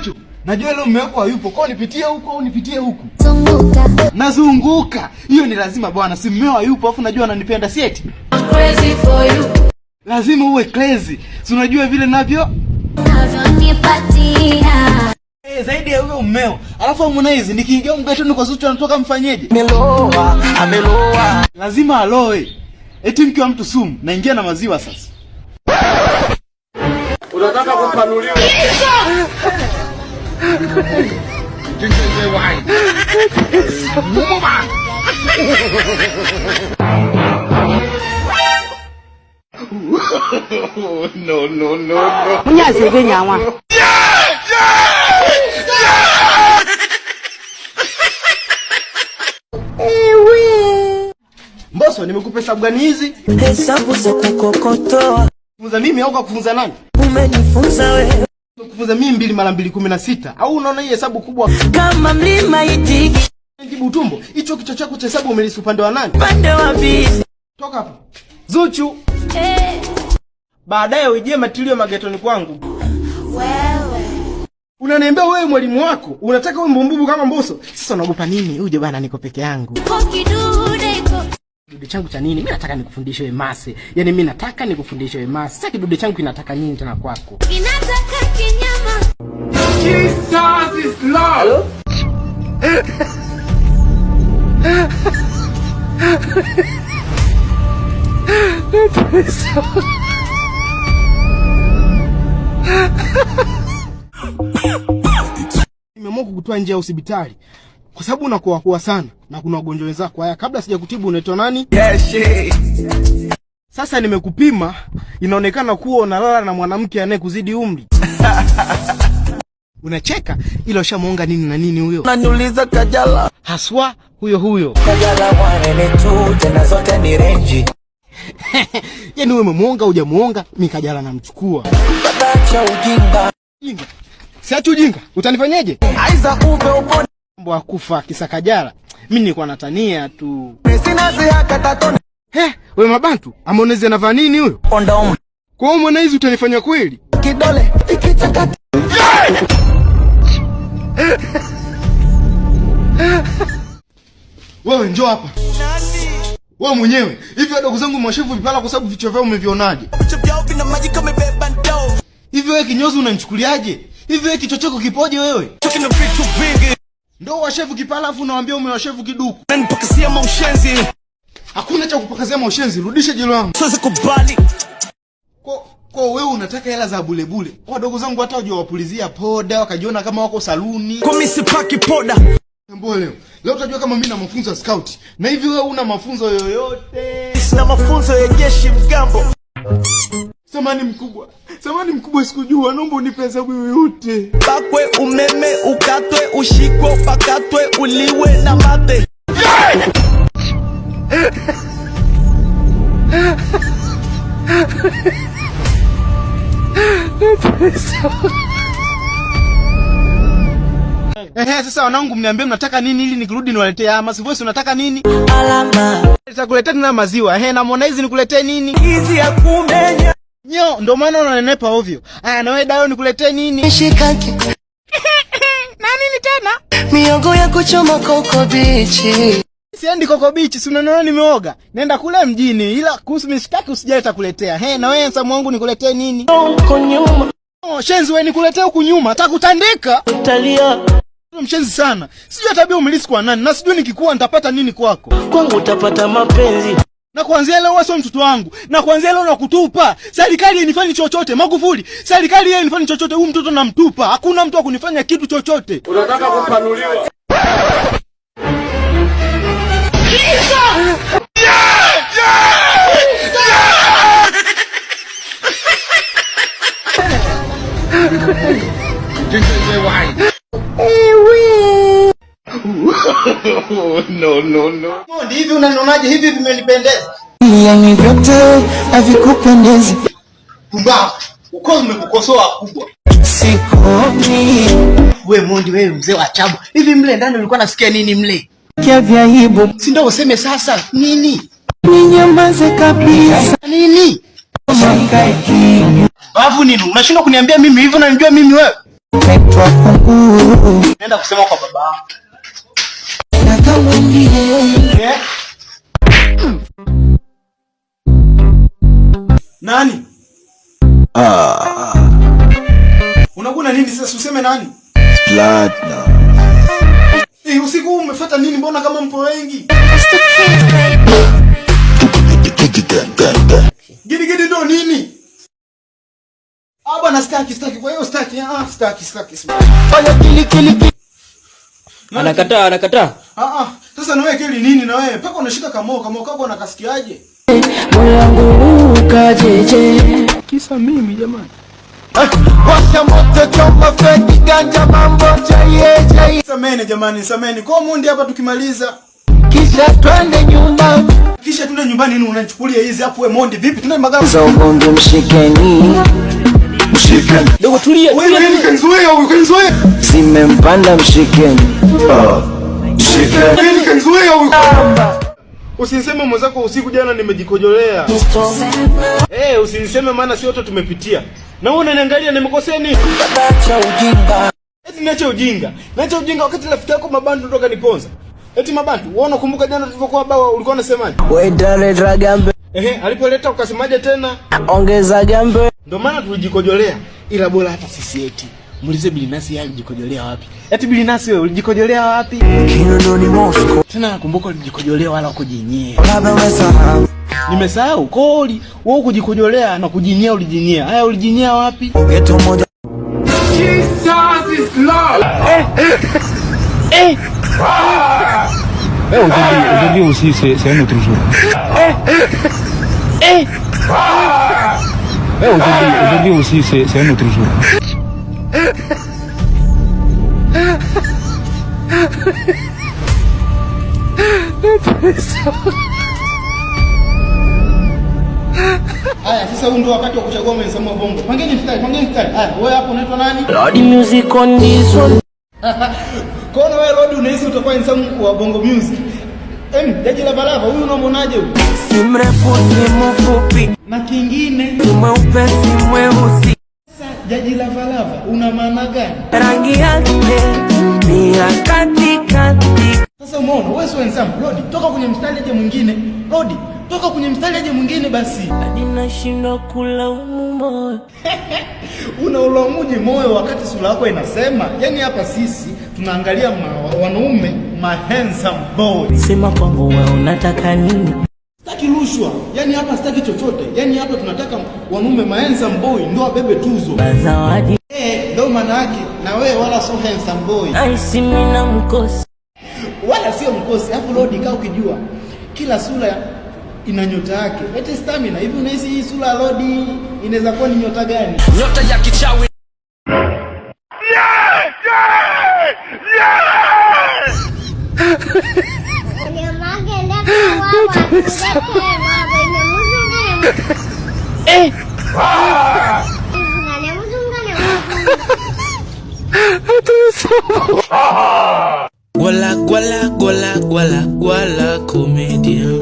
Zuchu, najua leo mume wako hayupo. Kwa nipitie huko au nipitie huku? Zunguka. Nazunguka. Hiyo ni lazima bwana, si mume hayupo afu najua ananipenda si eti. Crazy for you. Lazima uwe crazy. Si unajua vile navyo? Unavyonipatia. Zaidi ya huyo mmeo. Alafu Harmonize nikiingia mgatoni kwa Zuchu anatoka mfanyeje? Ameloa. Lazima aloe. Eti mkiwa mtu sumu, naingia na maziwa sasa. Unataka kupanuliwa. Jinsi wai. No. Mnyaze genyawa. Mbosso, nimekupa hesabu gani hizi? Hesabu za kukokotoa. Kufunza mimi au kufunza nani? Umenifunza wewe. Kufunza mimi 2 mara 2 16. Au unaona hii hesabu kubwa Kama mlima itiki. Jibu tumbo. Hicho kichwa chako cha hesabu umelisi upande wa nani? Pande wa bizi. Toka hapo. Zuchu. Baadaye uje matilio magetoni kwangu. Wewe. Unaniambia wewe mwalimu wako, unataka wewe mbumbubu kama Mbosso. Sasa unaogopa nini? Uje bwana niko peke yangu. Kidude changu cha nini? Mimi nataka nikufundishe wemase. Yaani mimi nataka nikufundishe wemase. Sasa kidude changu kinataka nini tena kwako? Kinataka kinyama. Jesus is love. Nimeamua kukutoa nje ya hospitali kwa sababu unakuwa sana na kuna wagonjwa wenzako. Haya, kabla sijakutibu unaitwa nani? Sasa nimekupima, inaonekana kuwa unalala na mwanamke anayekuzidi umri. Unacheka ila ushamuonga nini na nini huyo? Unaniuliza Kajala. Haswa huyo. Kajala 1 and 2 tena zote ni range. Yaani wewe umemuonga hujamuonga, mimi Kajala namchukua. Acha ujinga. Jinga. Siacha ujinga. Utanifanyaje? Aiza upe upone. Mambo akufa kisa Kajala. Mimi nilikuwa natania tu. Sina zihaka tatoni. Wewe mabantu, Harmonize anavaa nini huyo? Kondomu. Kwa hiyo Harmonize utanifanya kweli? Kidole ikichakata. Wewe njoo hapa. Wewe mwenyewe. Hivi wadogo zangu mwashevu vipala kwa sababu vichwa vyao umevionaje? Hivi wewe kinyozi unanichukuliaje? Hivi wewe kichwa chako kipoje wewe? Ndio washevu kipala afu unawaambia umewashevu kiduku. Nipakasia maushenzi. Hakuna cha kupakazia maushenzi, rudisha jilo langu. Siwezi kubali. Kwa wewe unataka hela za bule. Wadogo zangu hata wajawapulizia poda, wakajiona kama wako saluni. Kwa mimi sipaki poda. Mbona leo utajua kama mimi na mafunzo ya scout. Na hivi wewe una mafunzo yoyote? Sina mafunzo ya jeshi mgambo. Samani mkubwa sikujua, naomba unipe hesabu yoyote. Pakwe umeme ukatwe ushikwe pakatwe uliwe na mate. Sasa wanangu mniambie mnataka nini ili nikirudi niwaletee ama Voice unataka nini? Alama. Nitakuletea na maziwa. Na Harmonize nikuletee nini? Hizi ya kumenya. Nyo, ndio maana unanenepa ovyo. Na wewe Dayo nikuletee nini? Shikaki. Na nini tena? Miogo ya kuchoma Coco Beach. Siendi Coco Beach, si unaona nimeoga. Nenda kule mjini ila kuhusu mishikaki usijali nitakuletea. Na wewe Samu wangu nikuletee nini? Uko nyuma. Shenzi wewe nikuletee huku nyuma, atakutandika. Utalia. Mshenzi sana. Sijui tabia umilisi kwa nani na sijui nikikuwa nitapata nini kwako. Kwangu utapata mapenzi. Na kuanzia leo wewe sio mtoto wangu. Na kuanzia leo nakutupa. Serikali hainifanyi chochote. Magufuli, serikali yeye hainifanyi chochote. Huyu mtoto namtupa. Hakuna mtu akunifanya kitu chochote. Unataka kupanuliwa. Jinsi wai. No. Hivi unanionaje? Hivi vimenipendeza? Yaani vyote havikupendezi. Pumbavu. Uko umekukosoa kubwa. Sikomi. Wewe Mondi wewe mzee wa chabu. Hivi mle ndani ulikuwa nasikia nini mle? Kia vya aibu. Si ndio useme sasa nini? Ninyamaze kabisa. Nini? Mwangaiki. Babu nini? Unashindwa kuniambia mimi hivyo na unajua mimi wewe? Nenda kusema kwa baba. Nani? Unakuna nini sasa, useme nani? Platinum. Usiku umefuata nini, mbona kama mpo wengi? Gidi ndo nini? Bwana staki, kwa hiyo staki. Staki. Fanya kili. Anakataa. Sasa na wewe kili nini na wewe? Paka unashika kamo kako unakasikiaje? Moyo wangu ukajeje. Kisa mimi jamani. Washa moto choma feki ganja mambo chaye. Sameni jamani, sameni. Kwa mundi hapa tukimaliza. Kisha twende nyumbani nini unanichukulia hizi hapo wewe Mondi vipi? Tuna magari. Za ugongo mshikeni. Dogo tulia. Wewe kanzoea. Zimempanda mshikeni. Mshikeni. Kanzoea huyu. Usiniseme mwenzako usiku jana nimejikojolea. Usiniseme maana si wote tumepitia. Na wewe unaniangalia nimekosea nini? Acha ujinga. Niache ujinga. Wakati rafiki yako Mabantu ndo kaniponza. Mabantu, wewe unakumbuka jana tulivyokuwa bawa ulikuwa unasemaje? Wewe dale dragambe. Alipoleta ukasemaje tena? Ongeza gambe. Ndio maana tulijikojolea. Ila bora hata sisi eti. Muulize Bilinasi yeye alijikojolea wapi? Bilinasi wewe ulijikojolea wapi? Kinondoni Moscow. Tena nakumbuka ulijikojolea wala kujinyea. Baba umesahau. Nimesahau. Koli, wewe kujikojolea na kujinyea ulijinyea. Haya ulijinyea wapi? Geto moja. Jesus is Lord. Aujourd'hui aussi, c'est un autre jour. Aujourd'hui aussi, c'est un autre jour. Haya, sasa huu ndio wakati wa kuchagua msemo wa bongo. Pangeni mstari. Haya, wewe hapo unaitwa nani? Lord music on this one. Kono wewe Lord unahisi utakuwa msemo wa bongo music. Jaji Lavalava huyu unamwonaje huyu? Si mrefu si mfupi. Na kingine Mweupe si mweusi. Jaji Lavalava una maana gani? Rangi yake ni ya katikati. Sasa umeona wewe sio ensemble. Lord toka kwenye mstari aje mwingine. Toka kwenye mstari aje mwingine basi. Hadi nashindwa kulaumu moyo. Unaulaumuje moyo wakati sura yako inasema? Yaani hapa sisi tunaangalia wanaume handsome boy. Sema kwangu wewe unataka nini? Sitaki rushwa. Yaani hapa sitaki chochote. Yaani hapa tunataka wanaume handsome boy ndio wabebe tuzo. Zawadi. Ndio maana yake. Na wewe wala sio handsome boy. Aisi mimi na mkosi. Wala sio mkosi. Hapo Lord kaa ukijua kila sura ina nyota yake. Eti stamina hivi unahisi hii sura ya Lord inaweza kuwa ni nyota gani? Nyota ya kichawi. Gwala comédien.